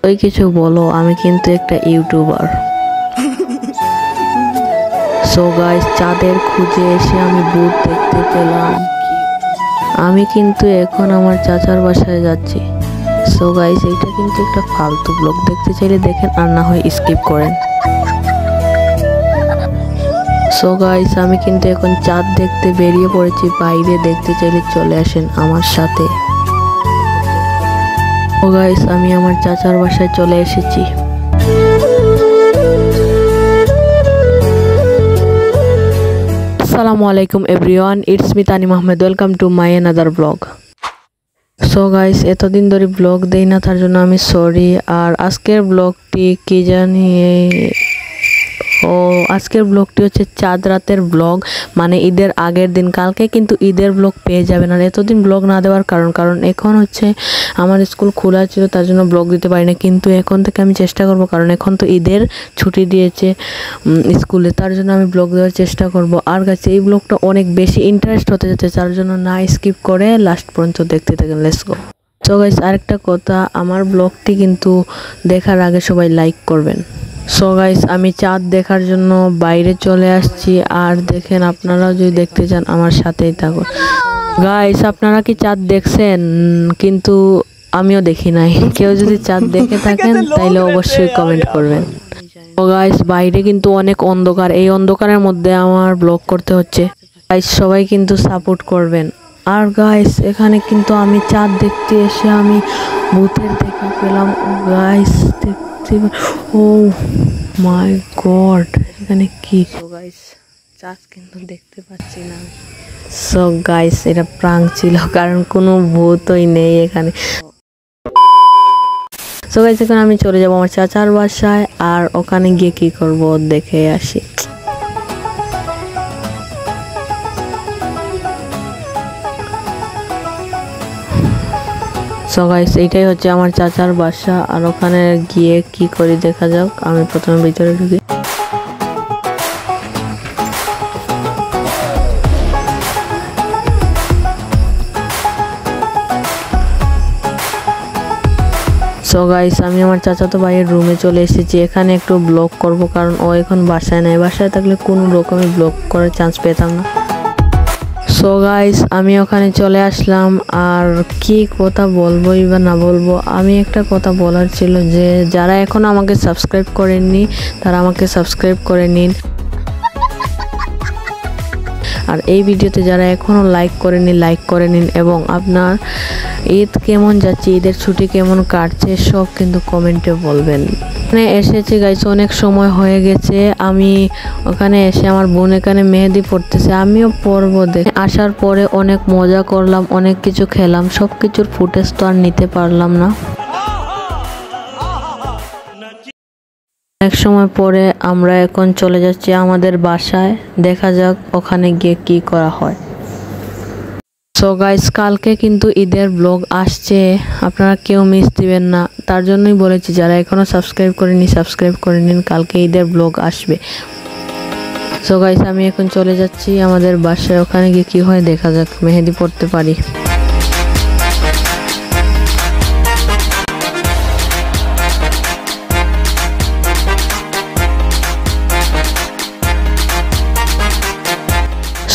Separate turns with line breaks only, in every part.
ওই কিছু বলো, আমি কিন্তু একটা ইউটিউবার। সো গাইস, চাঁদের খুঁজে এসে আমি ভূত দেখতে পেলাম। আমি কিন্তু এখন আমার চাচার বাসায় যাচ্ছি। সো গাইস, এটা কিন্তু একটা ফালতু ব্লগ, দেখতে চাইলে দেখেন আর না হয় স্কিপ করেন। সো গাইস, আমি কিন্তু এখন চাঁদ দেখতে বেরিয়ে পড়েছি বাইরে, দেখতে চাইলে চলে আসেন আমার সাথে। ও গাইস, আমি আমার চাচার বাসায় চলে এসেছি। আসসালামু আলাইকুম everyone, it's me Tanim Ahmed, welcome to my another blog. So guys, এতদিন ধরে ব্লগ দেই না, তার জন্য আমি সরি। আর আজকের ব্লগটি কি জানি, আজকের ব্লগটি হচ্ছে চাঁদ রাতের ব্লগ, মানে ঈদের আগের দিন। কালকে কিন্তু ঈদের ব্লগ পেয়ে যাবেন। আর এতদিন ব্লগ না দেওয়ার কারণ এখন হচ্ছে আমার স্কুল খোলা ছিল, তার জন্য ব্লগ দিতে পারি না। কিন্তু এখন থেকে আমি চেষ্টা করব, কারণ এখন তো ঈদের ছুটি দিয়েছে স্কুলে, তার জন্য আমি ব্লগ দেওয়ার চেষ্টা করব। আর গাছে এই ব্লগটা অনেক বেশি ইন্টারেস্ট হতে যাচ্ছে, তার জন্য না স্কিপ করে লাস্ট পর্যন্ত দেখতে থাকেন। Let's go. সো গাইস, আরেকটা কথা, আমার ব্লগটি কিন্তু দেখার আগে সবাই লাইক করবেন। সো গাইস, আমি চাঁদ দেখার জন্য বাইরে চলে আসছি। আর দেখেন, আপনারাও যদি দেখতে চান আমার সাথেই থাকুন। গাইস, আপনারা কি চাঁদ দেখছেন? কিন্তু আমিও দেখি নাই। কেউ যদি চাঁদ দেখে থাকেন তাইলে অবশ্যই কমেন্ট করবেন। সো গাইস, বাইরে কিন্তু অনেক অন্ধকার, এই অন্ধকারের মধ্যে আমার ব্লগ করতে হচ্ছে। গাইস, সবাই কিন্তু সাপোর্ট করবেন। আর গাইস, এখানে কিন্তু আমি চাঁদ দেখতে এসে আমি ভূতের দেখা পেলাম। গাইস, ও মাই গড, এখানে কি? সো গাইস, চাঁদ কিন্তু দেখতে পাচ্ছি না। সো গাইস, এটা প্রাঙ্ক ছিল, কারণ কোনো ভূতই নেই এখানে। সো গাইস, এখন আমি চলে যাব আমার চাচার বাসায়। আর ওখানে গিয়ে কি করব দেখে আসি। সো গাইস, এইটাই হচ্ছে আমার চাচার বাসা। আর ওখানে গিয়ে কি করি দেখা যাক। আমি প্রথমে ভিতরে ঢুকি। সো গাইস, আমি আমার চাচাতো ভাইয়ের রুমে চলে এসেছি। এখানে একটু ব্লগ করব, কারণ ও এখন বাসায় নাই। বাসায় থাকলে কোনো রকমই ব্লগ করার চান্স পেতাম না। সো গাইস, আমি ওখানে চলে আসলাম। আর কি কথা বলবোই বা না বলবো, আমি একটা কথা বলার ছিল যে যারা এখন আমাকে সাবস্ক্রাইব করেননি তারা আমাকে সাবস্ক্রাইব করে নিন। আর এই ভিডিওতে যারা এখনও লাইক করেনি লাইক করে নিন। এবং আপনার ঈদ কেমন যাচ্ছে, ঈদের ছুটি কেমন কাটছে, সব কিন্তু কমেন্টে বলবেন। এখানে এসেছি গাইস, অনেক সময় হয়ে গেছে। আমি ওখানে এসে আমার বোন এখানে মেহেদি পড়তেছে, আমিও পরবো। দেখে আসার পরে অনেক মজা করলাম, অনেক কিছু খেলাম। সব কিছুর ফুটেজ তো আর নিতে পারলাম না। অনেক সময় পরে আমরা এখন চলে যাচ্ছি আমাদের বাসায়। দেখা যাক ওখানে গিয়ে কি করা হয়। সো গাইস, কালকে কিন্তু ঈদের ব্লগ আসছে, আপনারা কেউ মিস দিবেন না। তার জন্যই বলেছি যারা এখনো সাবস্ক্রাইব করেনি সাবস্ক্রাইব করে নিন, কালকে ঈদের ব্লগ আসবে। সো গাইস, আমি এখন চলে যাচ্ছি আমাদের বাসায়। ওখানে গিয়ে কি হয় দেখা যাক, মেহেদি পড়তে পারি।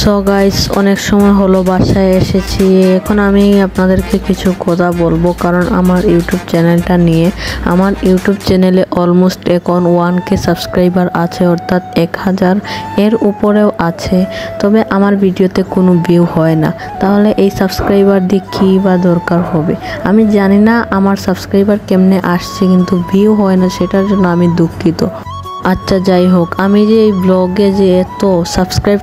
সো গাইস, অনেক সময় হলো বাসায় এসেছি। এখন আমি আপনাদেরকে কিছু কথা বলবো, কারণ আমার ইউটিউব চ্যানেলটা নিয়ে। আমার ইউটিউব চ্যানেলে অলমোস্ট এখন 1K সাবস্ক্রাইবার আছে, অর্থাৎ 1000 এর উপরেও আছে। তবে আমার ভিডিওতে কোনো ভিউ হয় না। তাহলে এই সাবস্ক্রাইবার দিয়ে কী বা দরকার হবে? আমি জানি না আমার সাবস্ক্রাইবার কেমনে আসছে, কিন্তু ভিউ হয় না, সেটার জন্য আমি দুঃখিত। আচ্ছা, যাই হোক, আমি যে এই ব্লগে যে এত সাবস্ক্রাইব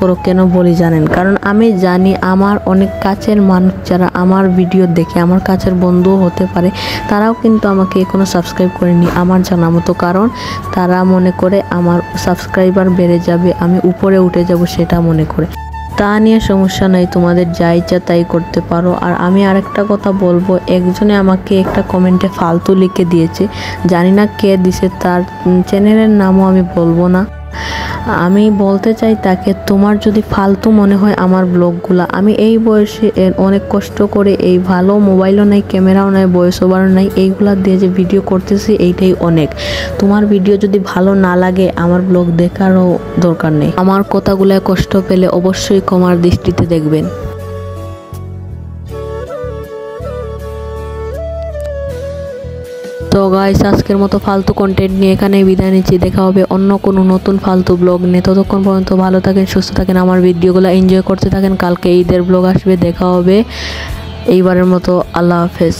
করো কেন বলি জানেন? কারণ আমি জানি আমার অনেক কাছের মানুষ যারা আমার ভিডিও দেখে, আমার কাছের বন্ধুও হতে পারে, তারাও কিন্তু আমাকে এখনো সাবস্ক্রাইব করেনি আমার জানা মতো। কারণ তারা মনে করে আমার সাবস্ক্রাইবার বেড়ে যাবে, আমি উপরে উঠে যাব, সেটা মনে করে। তা নিয়ে সমস্যা নাই, তোমাদের যা ইচ্ছা তাই করতে পারো। আর আমি আরেকটা কথা বলবো, একজনে আমাকে একটা কমেন্টে ফালতু লিখে দিয়েছে, জানি না কে দিছে, তার চ্যানেলের নামও আমি বলবো না। আমি বলতে চাই তাকে, তোমার যদি ফালতু মনে হয় আমার ব্লগগুলো, আমি এই বয়সে অনেক কষ্ট করে, এই ভালো মোবাইলও নাই, ক্যামেরাও নাই, ভয়েস ওভারও নাই, এইগুলা দিয়ে যে ভিডিও করতেছি এইটাই অনেক। তোমার ভিডিও যদি ভালো না লাগে আমার ব্লগ দেখারও দরকার নেই। আমার কথাগুলোয় কষ্ট পেলে অবশ্যই ক্ষমার দৃষ্টিতে দেখবেন। তো গাইস, আজকের মতো ফালতু কন্টেন্ট নিয়ে এখানেই বিদায় নিচ্ছি। দেখা হবে অন্য কোনো নতুন ফালতু ব্লগ নিয়ে। ততক্ষণ পর্যন্ত ভালো থাকেন, সুস্থ থাকেন, আমার ভিডিওগুলো এনজয় করতে থাকেন। কালকে ঈদের ব্লগ আসবে, দেখা হবে। এইবারের মতো আল্লাহ হাফেজ।